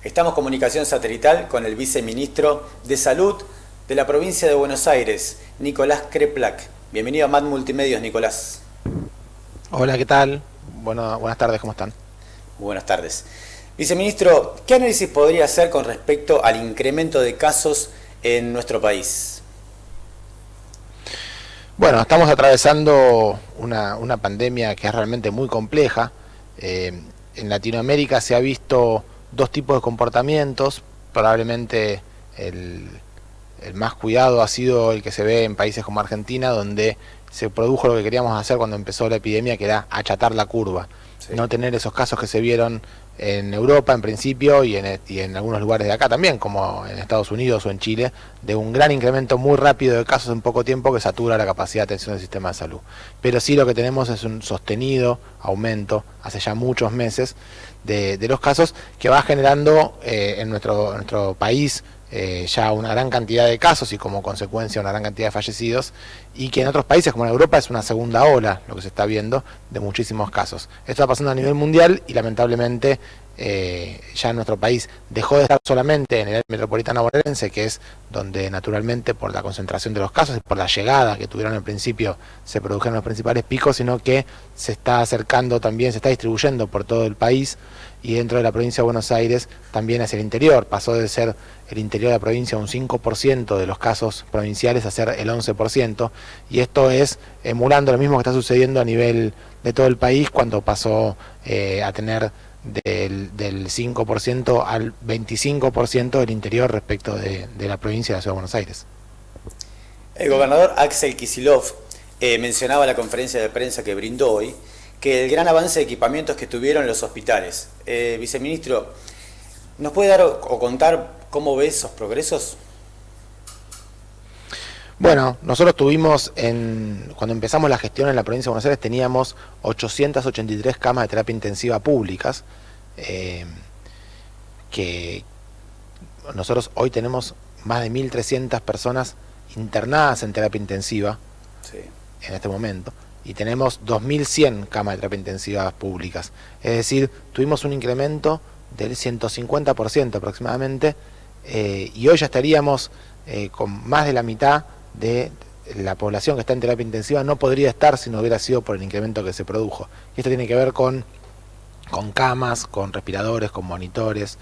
Estamos en comunicación satelital con el viceministro de Salud de la provincia de Buenos Aires, Nicolás Kreplak. Bienvenido a MAD Multimedios, Nicolás. Hola, ¿qué tal? Buenas tardes, ¿cómo están? Buenas tardes. Viceministro, ¿qué análisis podría hacer con respecto al incremento de casos en nuestro país? Bueno, estamos atravesando una pandemia que es realmente muy compleja. En Latinoamérica se ha visto dos tipos de comportamientos. Probablemente el más cuidado ha sido el que se ve en países como Argentina, donde se produjo lo que queríamos hacer cuando empezó la epidemia, que era achatar la curva. Sí. No tener esos casos que se vieron en Europa en principio y en algunos lugares de acá también, como en Estados Unidos o en Chile, de un gran incremento muy rápido de casos en poco tiempo que satura la capacidad de atención del sistema de salud. Pero sí lo que tenemos es un sostenido aumento hace ya muchos meses de los casos, que va generando en nuestro país ya una gran cantidad de casos y como consecuencia una gran cantidad de fallecidos, y que en otros países como en Europa es una segunda ola lo que se está viendo de muchísimos casos. Esto está pasando a nivel mundial y lamentablemente ya en nuestro país dejó de estar solamente en el área metropolitana bonaerense, que es donde naturalmente por la concentración de los casos y por la llegada que tuvieron al principio se produjeron los principales picos, sino que se está acercando también, se está distribuyendo por todo el país y dentro de la provincia de Buenos Aires también hacia el interior. Pasó de ser el interior de la provincia un 5% de los casos provinciales a ser el 11%, y esto es emulando lo mismo que está sucediendo a nivel de todo el país cuando pasó a tener del 5% al 25% del interior respecto de la provincia de la Ciudad de Buenos Aires. El gobernador Axel Kicillof mencionaba en la conferencia de prensa que brindó hoy que el gran avance de equipamientos que tuvieron los hospitales. Viceministro, ¿nos puede dar o contar cómo ve esos progresos? Bueno, nosotros tuvimos, cuando empezamos la gestión en la provincia de Buenos Aires, teníamos 883 camas de terapia intensiva públicas, que nosotros hoy tenemos más de 1.300 personas internadas en terapia intensiva, sí, en este momento, y tenemos 2.100 camas de terapia intensiva públicas. Es decir, tuvimos un incremento del 150% aproximadamente, y hoy ya estaríamos con más de la mitad de la población que está en terapia intensiva. No podría estar si no hubiera sido por el incremento que se produjo. Y esto tiene que ver con camas, con respiradores, con monitores,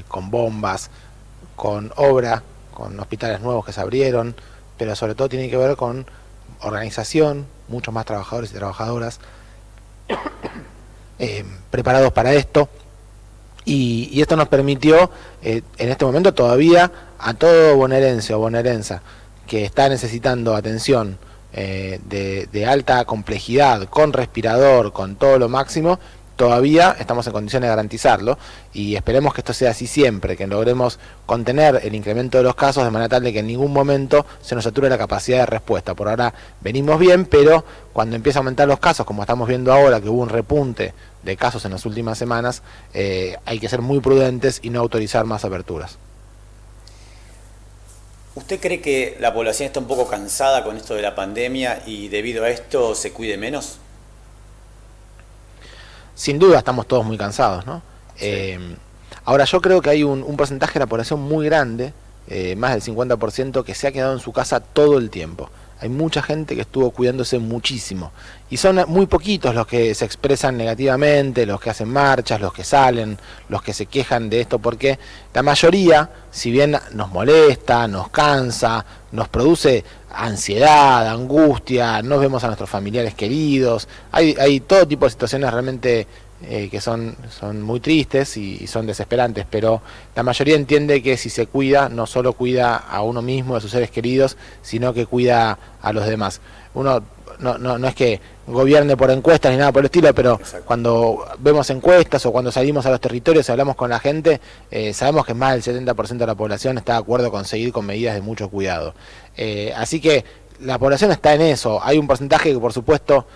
con bombas, con obra, con hospitales nuevos que se abrieron, pero sobre todo tiene que ver con organización, muchos más trabajadores y trabajadoras preparados para esto. Y esto nos permitió, en este momento todavía, a todo bonaerense o bonaerensa que está necesitando atención de alta complejidad, con respirador, con todo lo máximo, todavía estamos en condiciones de garantizarlo, y esperemos que esto sea así siempre, que logremos contener el incremento de los casos de manera tal de que en ningún momento se nos sature la capacidad de respuesta. Por ahora venimos bien, pero cuando empieza a aumentar los casos, como estamos viendo ahora, que hubo un repunte de casos en las últimas semanas, hay que ser muy prudentes y no autorizar más aperturas. ¿Usted cree que la población está un poco cansada con esto de la pandemia y debido a esto se cuide menos? Sin duda estamos todos muy cansados, ¿no? Sí. Ahora yo creo que hay un porcentaje de la población muy grande, más del 50%, que se ha quedado en su casa todo el tiempo. Hay mucha gente que estuvo cuidándose muchísimo. Y son muy poquitos los que se expresan negativamente, los que hacen marchas, los que salen, los que se quejan de esto, porque la mayoría, si bien nos molesta, nos cansa, nos produce ansiedad, angustia, no vemos a nuestros familiares queridos, hay todo tipo de situaciones realmente que son muy tristes y son desesperantes, pero la mayoría entiende que si se cuida, no solo cuida a uno mismo, a sus seres queridos, sino que cuida a los demás. Uno no es que gobierne por encuestas ni nada por el estilo, pero exacto, cuando vemos encuestas o cuando salimos a los territorios y hablamos con la gente, sabemos que más del 70% de la población está de acuerdo con seguir con medidas de mucho cuidado. Así que la población está en eso. Hay un porcentaje que por supuesto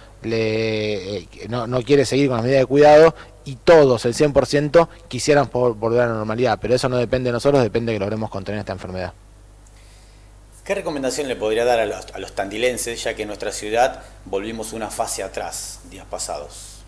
no quiere seguir con las medidas de cuidado, y todos, el 100%, quisieran volver a la normalidad, pero eso no depende de nosotros, depende de que logremos contener esta enfermedad. ¿Qué recomendación le podría dar a los tandilenses, ya que en nuestra ciudad volvimos una fase atrás días pasados?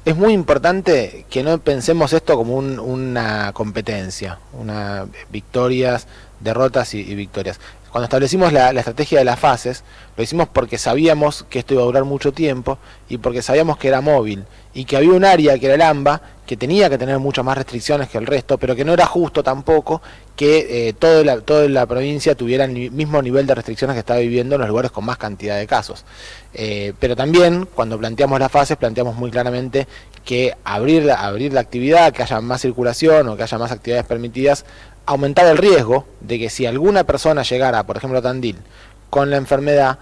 Es muy importante que no pensemos esto como una competencia, una victorias, derrotas y victorias. Cuando establecimos la estrategia de las fases, lo hicimos porque sabíamos que esto iba a durar mucho tiempo y porque sabíamos que era móvil y que había un área que era el AMBA que tenía que tener muchas más restricciones que el resto, pero que no era justo tampoco que toda la provincia tuviera el mismo nivel de restricciones que estaba viviendo en los lugares con más cantidad de casos. Pero también, cuando planteamos las fases, planteamos muy claramente que abrir la actividad, que haya más circulación o que haya más actividades permitidas, aumentar el riesgo de que si alguna persona llegara, por ejemplo a Tandil, con la enfermedad,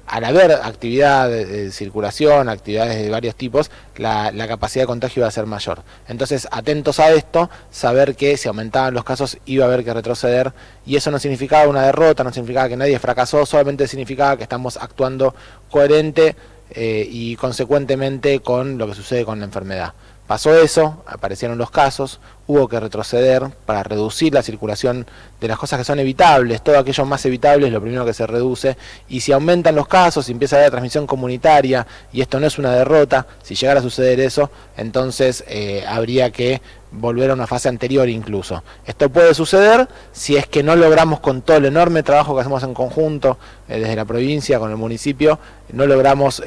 al haber actividad de circulación, actividades de varios tipos, la capacidad de contagio iba a ser mayor. Entonces, atentos a esto, saber que si aumentaban los casos iba a haber que retroceder, y eso no significaba una derrota, no significaba que nadie fracasó, solamente significaba que estamos actuando coherente y consecuentemente con lo que sucede con la enfermedad. Pasó eso, aparecieron los casos, hubo que retroceder para reducir la circulación de las cosas que son evitables, todo aquello más evitable es lo primero que se reduce, y si aumentan los casos, si empieza a haber transmisión comunitaria, y esto no es una derrota, si llegara a suceder eso, entonces habría que volver a una fase anterior incluso. Esto puede suceder si es que no logramos, con todo el enorme trabajo que hacemos en conjunto, desde la provincia con el municipio, no logramos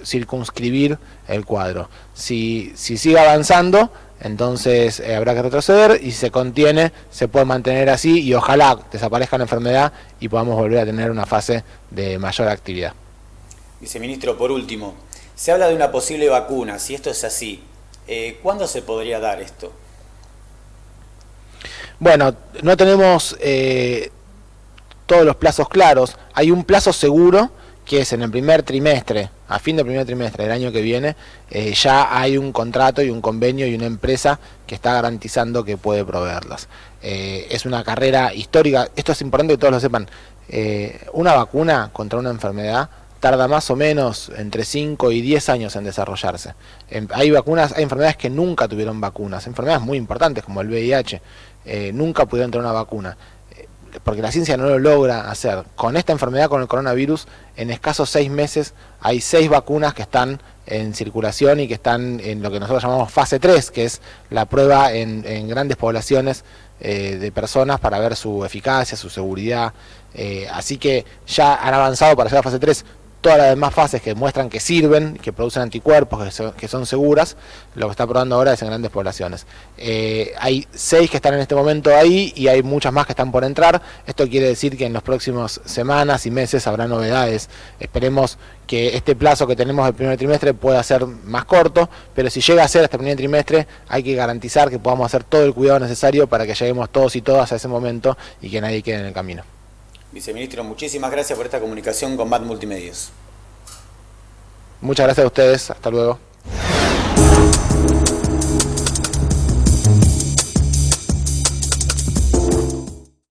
circunscribir el cuadro. Si sigue avanzando, entonces habrá que retroceder, y si se contiene, se puede mantener así y ojalá desaparezca la enfermedad y podamos volver a tener una fase de mayor actividad. Viceministro, por último, se habla de una posible vacuna. Si esto es así, ¿cuándo se podría dar esto? Bueno, no tenemos todos los plazos claros. Hay un plazo seguro que es en el primer trimestre, a fin del primer trimestre del año que viene, ya hay un contrato y un convenio y una empresa que está garantizando que puede proveerlas. Es una carrera histórica, esto es importante que todos lo sepan. Una vacuna contra una enfermedad tarda más o menos entre 5 y 10 años en desarrollarse. Hay enfermedades que nunca tuvieron vacunas, enfermedades muy importantes como el VIH, nunca pudieron tener una vacuna, porque la ciencia no lo logra hacer. Con esta enfermedad, con el coronavirus, en escasos 6 meses hay 6 vacunas que están en circulación y que están en lo que nosotros llamamos fase 3, que es la prueba en grandes poblaciones de personas para ver su eficacia, su seguridad. Así que ya han avanzado para llegar a fase 3 todas las demás fases que muestran que sirven, que producen anticuerpos, que son seguras. Lo que está probando ahora es en grandes poblaciones. Hay 6 que están en este momento ahí y hay muchas más que están por entrar. Esto quiere decir que en las próximas semanas y meses habrá novedades. Esperemos que este plazo que tenemos del primer trimestre pueda ser más corto, pero si llega a ser este primer trimestre hay que garantizar que podamos hacer todo el cuidado necesario para que lleguemos todos y todas a ese momento y que nadie quede en el camino. Viceministro, muchísimas gracias por esta comunicación con BAT Multimedios. Muchas gracias a ustedes, hasta luego.